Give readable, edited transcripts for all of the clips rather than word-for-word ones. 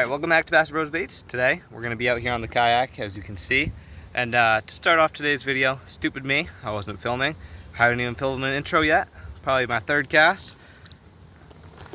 Alright, welcome back to Bass Bros Baits. Today we're going to be out here on the kayak, as you can see. And to start off today's video, stupid me, I wasn't filming. I haven't even filmed an intro yet. Probably my third cast.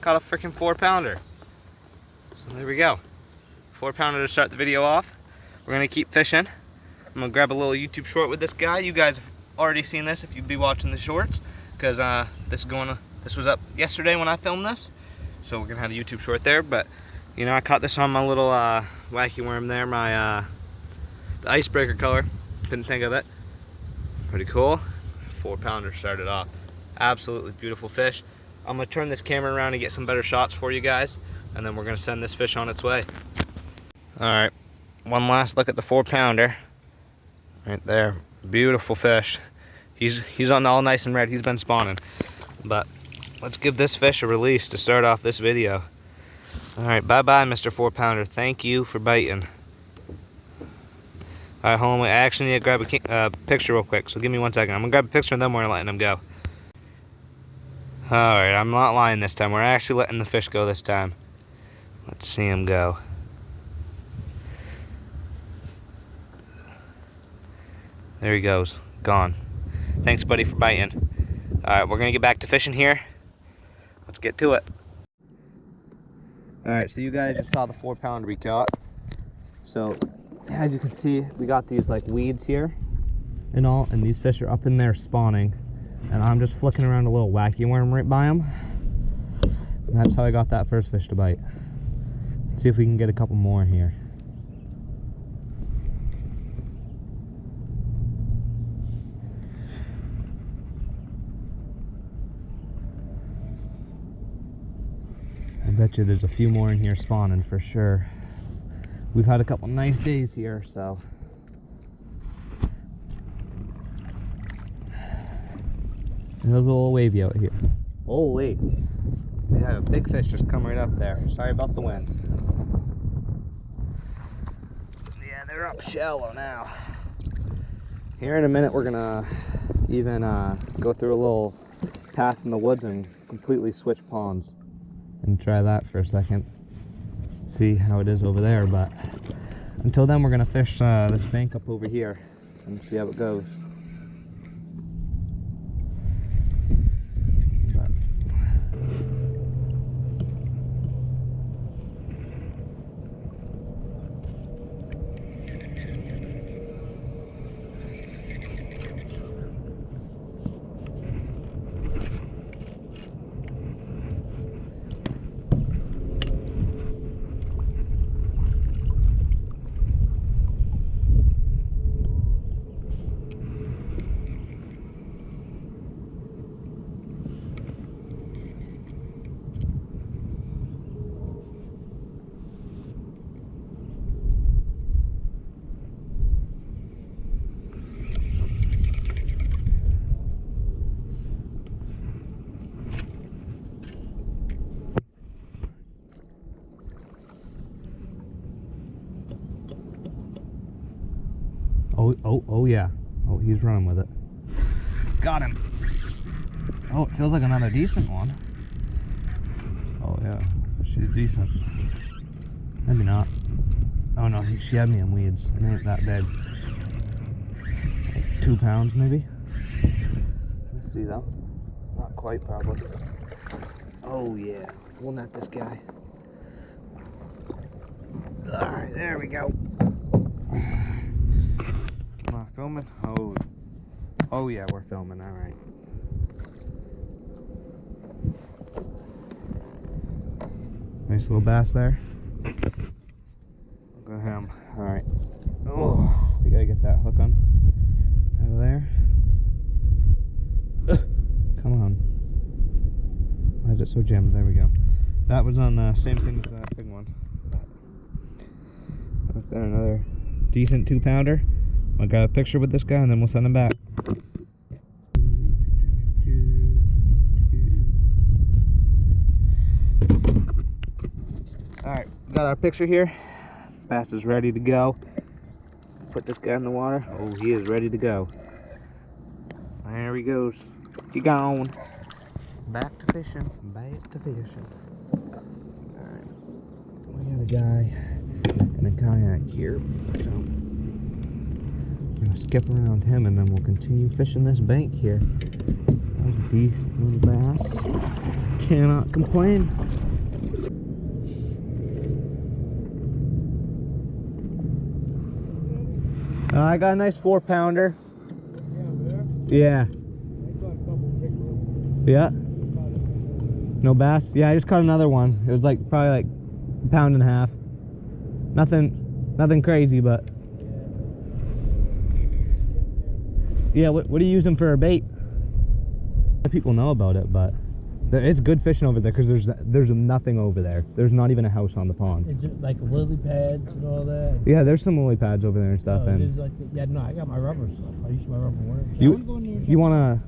Caught a freaking 4-pounder. So there we go. 4-pounder to start the video off. We're going to keep fishing. I'm going to grab a little YouTube short with this guy. You guys have already seen this if you'd be watching the shorts. Because this was up yesterday when I filmed this. So we're going to have a YouTube short there. But you know, I caught this on my little wacky worm there, my the icebreaker color. Couldn't think of it. Pretty cool. 4-pounder started off. Absolutely beautiful fish. I'm gonna turn this camera around and get some better shots for you guys, and then we're gonna send this fish on its way. All right, one last look at the 4-pounder. Right there, beautiful fish. He's on all nice and red. He's been spawning, but let's give this fish a release to start off this video. Alright, bye-bye, Mr. 4-pounder. Thank you for biting. Alright, hold on. I actually need to grab a picture real quick, so give me 1 second. I'm going to grab a picture and then we're letting him go. Alright, I'm not lying this time. We're actually letting the fish go this time. Let's see him go. There he goes. Gone. Thanks, buddy, for biting. Alright, we're going to get back to fishing here. Let's get to it. Alright, so you guys just saw the 4-pounder we caught. So, as you can see, we got these like weeds here and all, and these fish are up in there spawning. And I'm just flicking around a little wacky worm right by them. And that's how I got that first fish to bite. Let's see if we can get a couple more here. I bet you there's a few more in here spawning for sure. We've had a couple nice days here, so. And there's a little wavy out here. Holy. We had a big fish just come right up there. Sorry about the wind. Yeah, they're up shallow now. Here in a minute we're gonna even go through a little path in the woods and completely switch ponds. And try that for a second, see how it is over there. But until then, we're gonna fish this bank up over here and see how it goes. Oh yeah. Oh, he's running with it. Got him. Oh, it feels like another decent one. Oh yeah, she's decent. Maybe not. Oh no, she had me in weeds. It ain't that big. Like 2 pounds maybe. Let's see though. Not quite probably. Oh yeah, we'll net this guy. Alright, there we go. Filming? Oh yeah, we're filming. All right. Nice little bass there. Look at him. All right. Oh, we gotta get that hook on out of there. Come on. Why is it so jammed? There we go. That was on the same thing as that big one. Look there, another decent 2-pounder. I got a picture with this guy and then we'll send him back. Alright, got our picture here. Bass is ready to go. Put this guy in the water. Oh, he is ready to go. There he goes. He gone. Back to fishing. Back to fishing. Alright. We gotta guy in a kayak here. So I'm gonna skip around him and then we'll continue fishing this bank here. That was a decent little bass. Cannot complain. I got a nice 4-pounder. Yeah. Yeah. No bass? Yeah, I just caught another one. It was like probably like a pound and a half. Nothing crazy, but yeah. What are you using for a bait? People know about it, but it's good fishing over there because there's nothing over there. There's not even a house on the pond. Is it like lily pads and all that? Yeah, there's some lily pads over there and stuff. Oh, and it is like yeah, no, I got my rubber stuff. I use my rubber worms. You wanna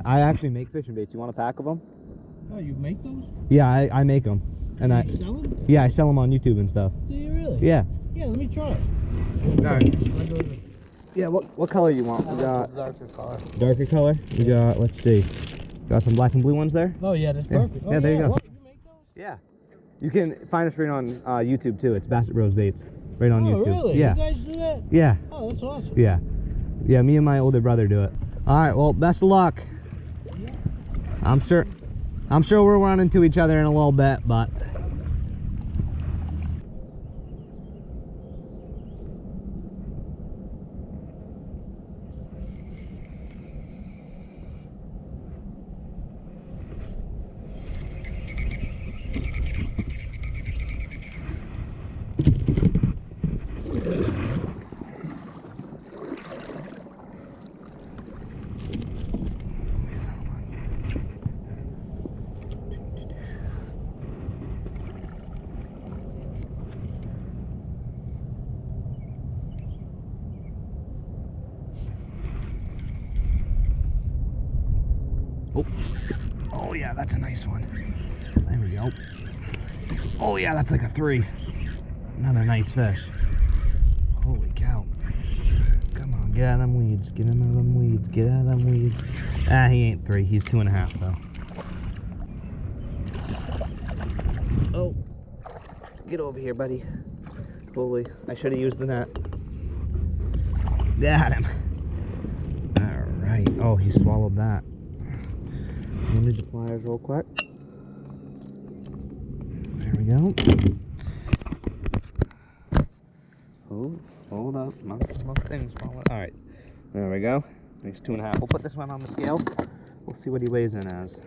I actually make fishing baits. You want a pack of them? Oh, you make those? Yeah, I make them. And you sell them? Yeah, I sell them on YouTube and stuff. Do you really? Yeah. Yeah, let me try it. Alright. Yeah, what color you want? We got darker color. Darker color? We got, let's see. Got some black and blue ones there? Oh yeah, that's perfect. Yeah, there you go. What, you make those? Yeah. You can find us right on YouTube too. It's Bassett Rose Baits. Right on YouTube. Really? Yeah. You guys do that? Yeah. Oh, that's awesome. Yeah. Yeah, me and my older brother do it. Alright, well, best of luck. Yeah. I'm sure we'll run into each other in a little bit, but oh yeah, that's a nice one. There we go. Oh yeah, that's like a 3. Another nice fish. Holy cow. Come on, get out of them weeds. Get him out of them weeds. Get out of them weeds. Ah, he ain't 3. He's 2.5 though. Oh. Get over here, buddy. Holy, I should have used the net. Got him. Alright. Oh, he swallowed that. Let me do the pliers real quick. There we go. Oh, hold up. Most things falling. Alright. There we go. He's 2.5. We'll put this one on the scale. We'll see what he weighs in as.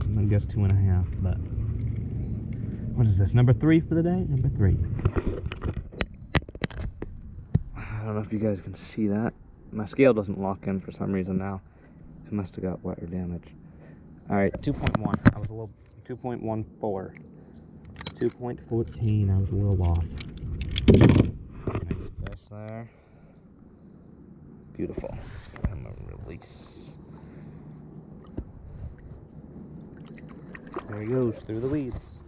I'm gonna guess 2.5, but what is this? Number 3 for the day? Number 3. I don't know if you guys can see that. My scale doesn't lock in for some reason now. It must have got wet or damaged. Alright, 2.1. I was a little 2.14. 2.14. I was a little off. Nice fish there. Beautiful. Let's give him a release. There he goes through the weeds.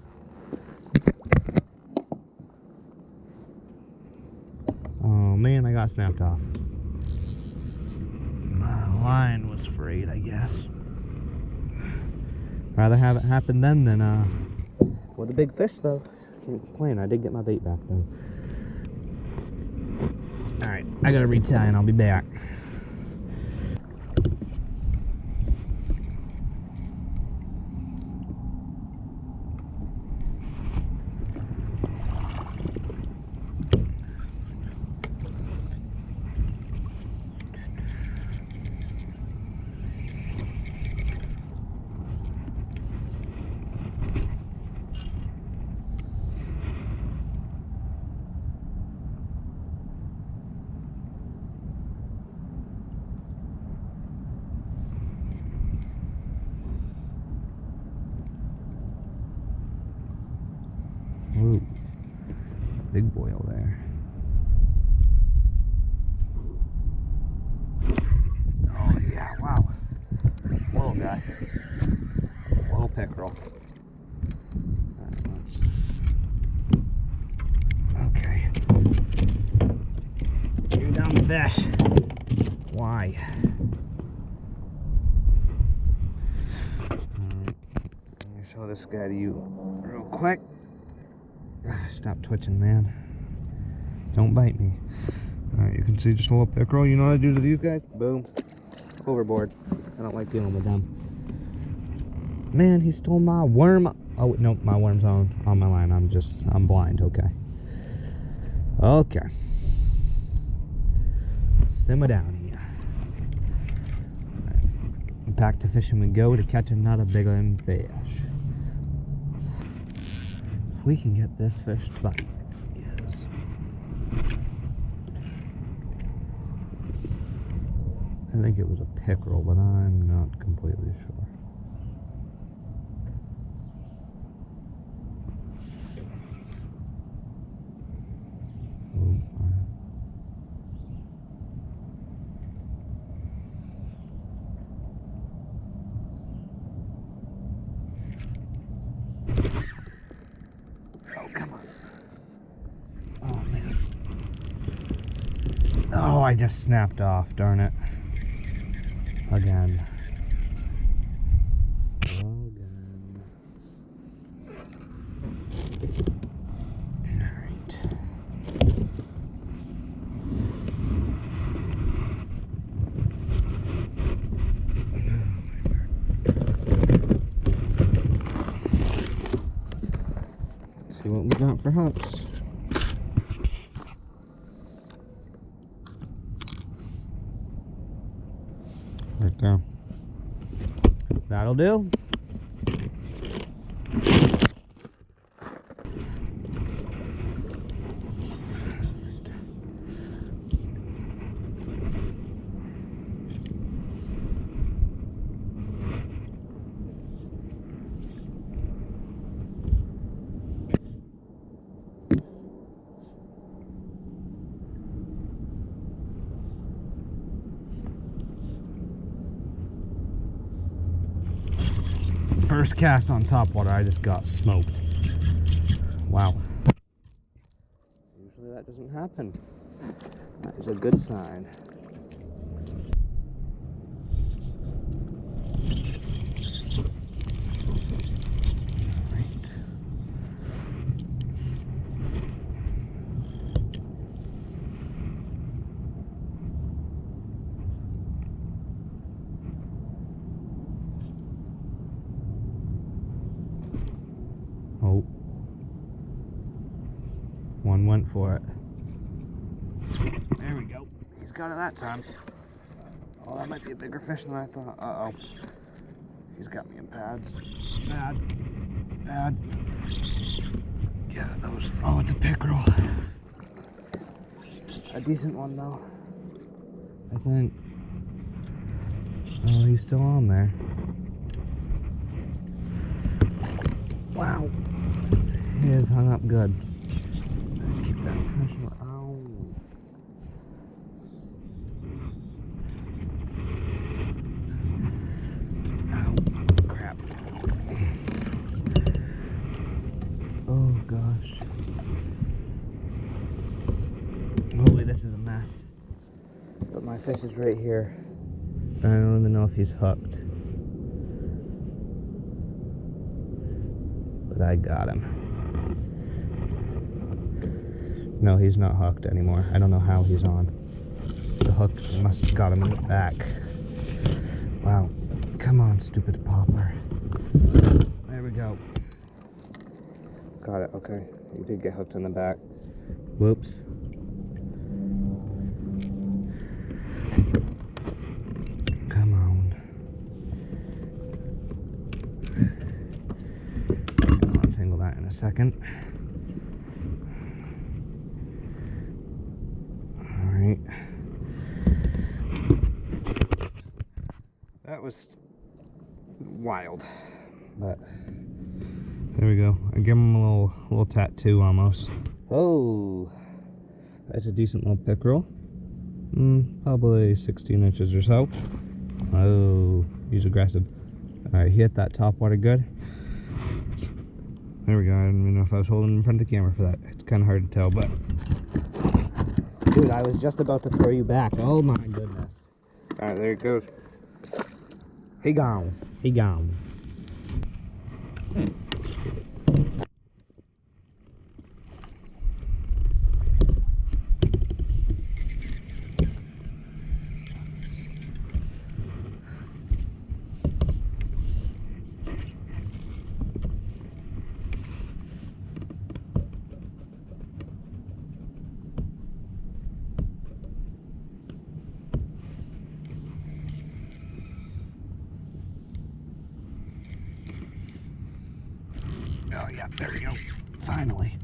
Oh man, I got snapped off. My line was frayed, I guess. Rather have it happen then than with a big fish though. Can't complain. I did get my bait back though. Alright, I gotta retie and I'll be back. Ooh, big boy over there. Oh yeah, wow. Little guy. Little pickerel. Okay. You're down the fish. Why? Let me show this guy to you real quick. Stop twitching, man. Don't bite me. Alright, you can see just a little pickerel. You know what I do to these guys? Boom. Overboard. I don't like dealing with them. Man, he stole my worm. Oh, no, my worm's on my line. I'm blind, okay. Okay. Simmer down here. Right. Back to fishing we go to catch another bigger fish. If we can get this fish to bite. Yes. I think it was a pickerel, but I'm not completely sure. Oh, come on. Oh, man. Oh, I just snapped off, darn it. Again. Alright. See what we got for hooks. Right there. That'll do. First cast on top water, I just got smoked. Wow. Usually that doesn't happen. That is a good sign. Oh. One went for it. There we go. He's got it that time. Oh, that might be a bigger fish than I thought. Uh-oh. He's got me in pads. Bad. Bad. Yeah, that was... Oh, it's a pickerel. A decent one, though. I think. Oh, he's still on there. Wow. He is hung up good. Keep that pressure. Ow. Ow. Crap. Oh gosh. Holy, this is a mess. But my fish is right here. I don't even know if he's hooked. But I got him. No, he's not hooked anymore. I don't know how he's on. The hook must have got him in the back. Wow. Come on, stupid popper. There we go. Got it, okay. He did get hooked in the back. Whoops. Come on. I'll untangle that in a second. Alright. That was wild. But there we go. I give him a little tattoo almost. Oh, that's a decent little pickerel. Probably 16 inches or so. Oh, he's aggressive. Alright, he hit that top water good. There we go. I don't even know if I was holding in front of the camera for that. It's kind of hard to tell, but... Dude, I was just about to throw you back. Oh my goodness. Alright, there it goes. He gone. He gone. Yeah, there we go. Finally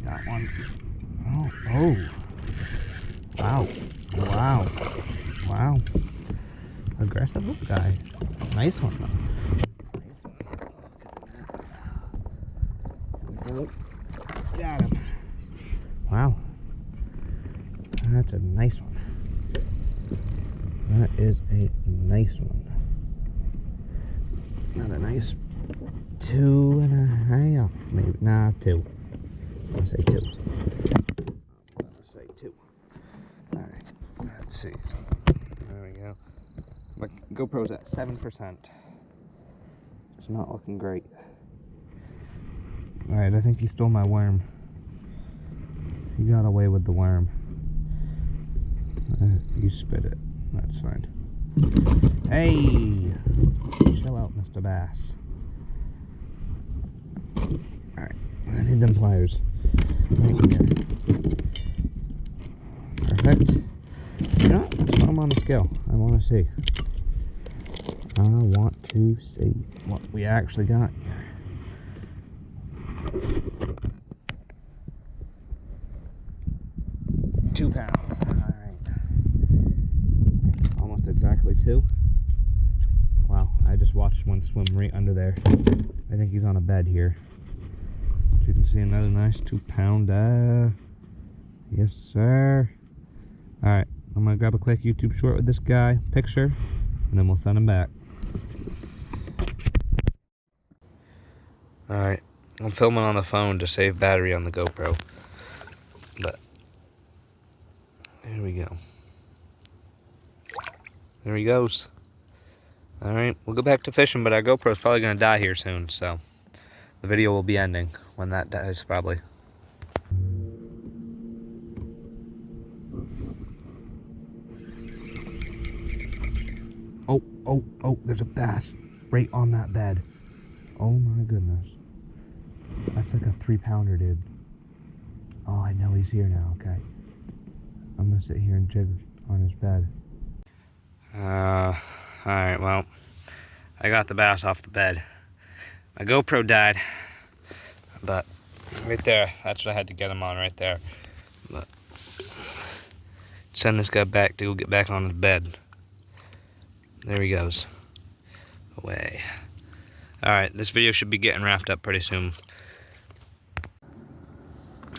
got one. Oh. Wow. Wow. Wow. Aggressive little guy. Nice one, though. Nice one. Oh, got him. Wow. That's a nice one. That is a nice one. Not a nice 2.5, maybe. Nah, 2. I'm gonna say 2. I'm gonna say 2. Alright, let's see. There we go. My GoPro's at 7%. It's not looking great. Alright, I think he stole my worm. He got away with the worm. You spit it. That's fine. Hey! Chill out, Mr. Bass. Alright, I need them pliers. Right here. Perfect. You know what? Let's throw them on the scale. I want to see. I want to see what we actually got here. £2. Alright. Almost exactly 2. Wow, I just watched one swim right under there. I think he's on a bed here. As you can see, another nice 2-pounder. Yes, sir. Alright, I'm gonna grab a quick YouTube short with this guy, picture, and then we'll send him back. Alright, I'm filming on the phone to save battery on the GoPro. But, here we go. There he goes. Alright, we'll go back to fishing, but our GoPro's probably gonna die here soon, so the video will be ending when that dies, probably. Oh, there's a bass right on that bed. Oh my goodness. That's like a 3-pounder, dude. Oh, I know he's here now, okay. I'm gonna sit here and jig on his bed. Alright, well, I got the bass off the bed. My GoPro died, but right there, that's what I had to get him on right there. But send this guy back to go get back on his bed. There he goes. Away. Alright, this video should be getting wrapped up pretty soon.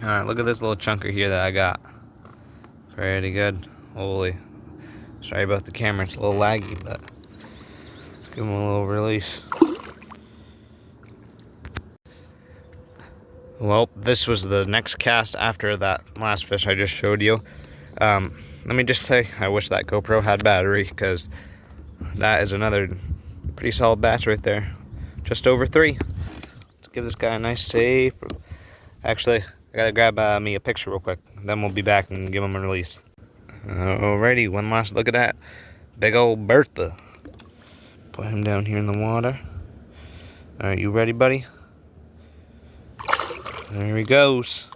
Alright, look at this little chunker here that I got. Pretty good. Holy. Sorry about the camera, it's a little laggy, but let's give him a little release. Well, this was the next cast after that last fish I just showed you. Let me just say, I wish that GoPro had battery, because that is another pretty solid bass right there. Just over 3. Let's give this guy a nice safe. Actually, I gotta grab me a picture real quick. Then we'll be back and give him a release. Alrighty, one last look at that. Big old Bertha. Put him down here in the water. Alright, you ready, buddy? There he goes.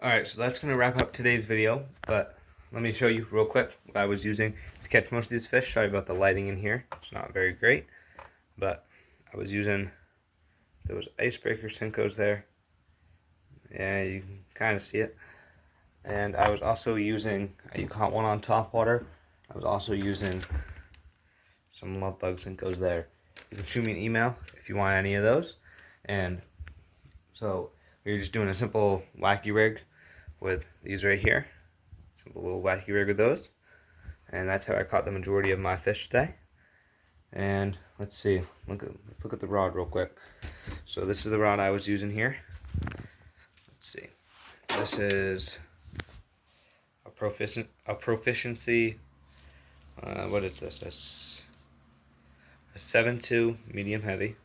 Alright, so that's gonna wrap up today's video, but let me show you real quick what I was using to catch most of these fish. Sorry about the lighting in here. It's not very great. But I was using those icebreaker Senkos there. Yeah, you can kind of see it. And I was also using, you caught one on top water. I was also using some love bug Senkos there. You can shoot me an email if you want any of those. And so we were just doing a simple wacky rig with these right here. Simple little wacky rig with those. And that's how I caught the majority of my fish today. And let's see, let's look at the rod real quick. So this is the rod I was using here. Let's see. This is a proficiency. What is this? A 7.2 medium heavy.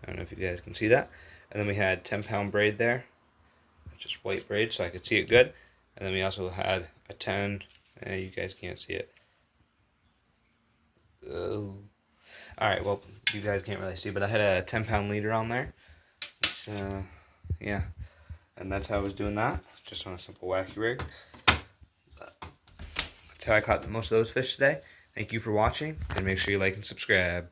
I don't know if you guys can see that. And then we had 10-pound braid there, just white braid, so I could see it good. And then we also had a 10. You guys can't see it. Alright, well, you guys can't really see, but I had a 10-pound leader on there. It's, yeah, and that's how I was doing that, just on a simple wacky rig. But that's how I caught most of those fish today. Thank you for watching, and make sure you like and subscribe.